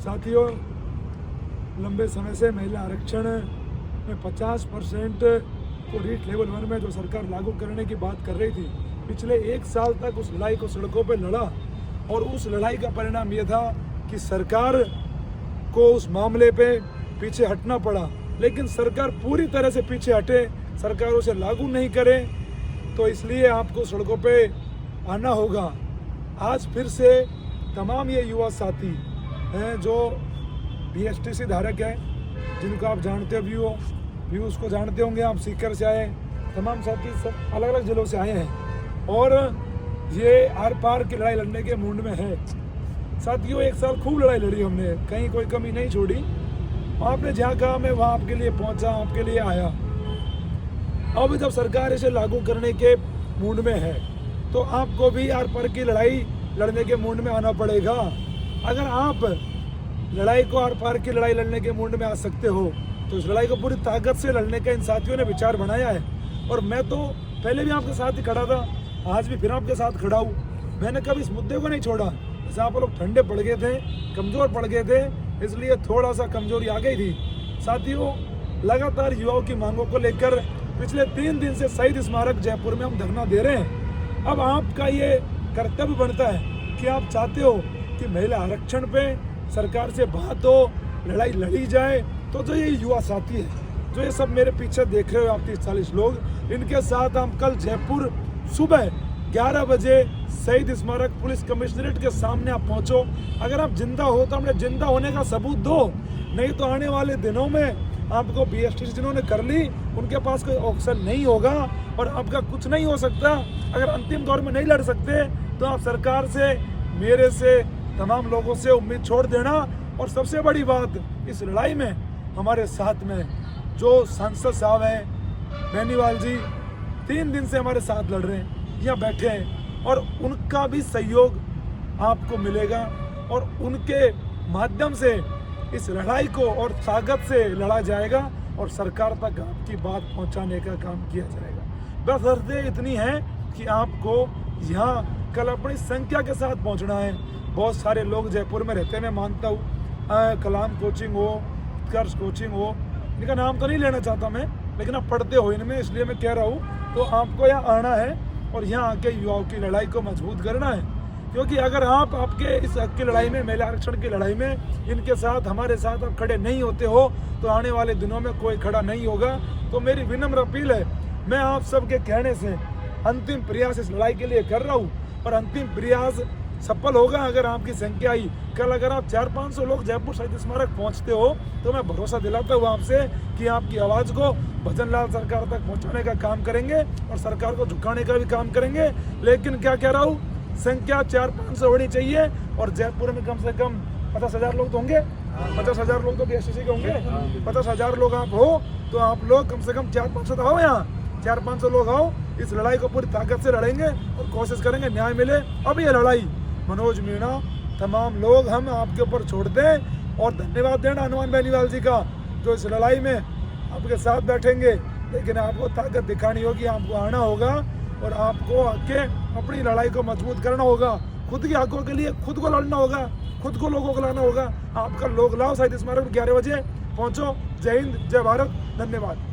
साथियों, लंबे समय से महिला आरक्षण में 50% को रीट लेवल 1 में जो सरकार लागू करने की बात कर रही थी, पिछले 1 साल तक उस लड़ाई को सड़कों पर लड़ा और उस लड़ाई का परिणाम ये था कि सरकार को उस मामले पे पीछे हटना पड़ा। लेकिन सरकार पूरी तरह से पीछे हटे, सरकार उसे लागू नहीं करे, तो इसलिए आपको सड़कों पे आना होगा। आज फिर से तमाम ये युवा साथी हैं जो BSTC धारक हैं, जिनको आप जानते हो, व्यूज़ को जानते होंगे आप, सीकर से आए तमाम साथी सब अलग अलग जिलों से आए हैं और ये आर पार की लड़ाई लड़ने के मूड में है। साथियों, 1 साल खूब लड़ाई लड़ी हमने, कहीं कोई कमी नहीं छोड़ी। आपने जहाँ कहा मैं वहाँ आपके लिए पहुँचा, आपके लिए आया। अब जब सरकार इसे लागू करने के मूड में है तो आपको भी आर पार की लड़ाई लड़ने के मूड में आना पड़ेगा। अगर आप लड़ाई को आर पार की लड़ाई लड़ने के मूड में आ सकते हो तो इस लड़ाई को पूरी ताकत से लड़ने का इन साथियों ने विचार बनाया है। और मैं तो पहले भी आपके साथ ही खड़ा था, आज भी फिर आपके साथ खड़ा हूँ। मैंने कभी इस मुद्दे को नहीं छोड़ा। जैसे आप लोग ठंडे पड़ गए थे, कमज़ोर पड़ गए थे, इसलिए थोड़ा सा कमजोरी आ गई थी। साथियों, लगातार युवाओं की मांगों को लेकर पिछले 3 दिन से शहीद स्मारक जयपुर में हम धरना दे रहे हैं। अब आपका ये कर्तव्य बनता है कि आप चाहते हो कि महिला आरक्षण पे सरकार से बात हो, लड़ाई लड़ी जाए। तो जो ये युवा साथी है, जो ये सब मेरे पीछे देख रहे हो आप 30-40 लोग, इनके साथ हम कल जयपुर सुबह 11 बजे शहीद स्मारक पुलिस कमिश्नरेट के सामने आप पहुंचो। अगर आप जिंदा हो तो अपने जिंदा होने का सबूत दो, नहीं तो आने वाले दिनों में आपको BSTC जिन्होंने कर ली उनके पास कोई ऑप्शन नहीं होगा और आपका कुछ नहीं हो सकता। अगर अंतिम दौर में नहीं लड़ सकते तो आप सरकार से, मेरे से, तमाम लोगों से उम्मीद छोड़ देना। और सबसे बड़ी बात, इस लड़ाई में हमारे साथ में जो सांसद साहब हैं बेनीवाल जी, 3 दिन से हमारे साथ लड़ रहे हैं, यहाँ बैठे हैं, और उनका भी सहयोग आपको मिलेगा और उनके माध्यम से इस लड़ाई को और ताकत से लड़ा जाएगा और सरकार तक आपकी बात पहुंचाने का काम किया जाएगा। बस शर्तें इतनी हैं कि आपको यहाँ कल अपनी संख्या के साथ पहुंचना है। बहुत सारे लोग जयपुर में रहते हैं, मैं मानता हूँ, कलाम कोचिंग हो, उत्कर्ष कोचिंग हो, इनका नाम तो नहीं लेना चाहता मैं, लेकिन आप पढ़ते हो इनमें, इसलिए मैं कह रहा हूँ। तो आपको यहाँ आना है और यहाँ आके युवाओं की लड़ाई को मजबूत करना है। क्योंकि अगर आप आपके इस हक की लड़ाई में, महिला आरक्षण की लड़ाई में इनके साथ, हमारे साथ आप खड़े नहीं होते हो तो आने वाले दिनों में कोई खड़ा नहीं होगा। तो मेरी विनम्र अपील है, मैं आप सबके कहने से अंतिम प्रयास इस लड़ाई के लिए कर रहा हूँ और अंतिम प्रयास सफल होगा अगर आपकी संख्या आई। कल अगर आप 400-500 लोग जयपुर शहीद स्मारक पहुँचते हो तो मैं भरोसा दिलाता हूँ आपसे कि आपकी आवाज़ को भजन लाल सरकार तक पहुँचाने का काम करेंगे और सरकार को झुकाने का भी काम करेंगे। लेकिन क्या कह रहा हूँ, संख्या 400-500 होनी चाहिए और जयपुर में कम से कम 50,000 लोग तो होंगे, 50,000 लोग तो BSTC के होंगे। 50,000 लोग आप हो तो आप लोग कम से कम 400-500 तो आओ, यहाँ 400-500 लोग आओ। इस लड़ाई को पूरी ताकत से लड़ेंगे और कोशिश करेंगे न्याय मिले। अब ये लड़ाई मनोज मीणा, तमाम लोग हम आपके ऊपर छोड़ते हैं और धन्यवाद देना हनुमान बेनीवाल जी का, जो इस लड़ाई में आपके साथ बैठेंगे। लेकिन आपको ताकत दिखानी होगी, आपको आना होगा और आपको आके अपनी लड़ाई को मजबूत करना होगा। खुद के हकों के लिए खुद को लड़ना होगा, खुद को लोगों को लाना होगा। आपका लोग लाओ, शहीद स्मारक 11 बजे पहुंचो। जय हिंद, जय भारत, धन्यवाद।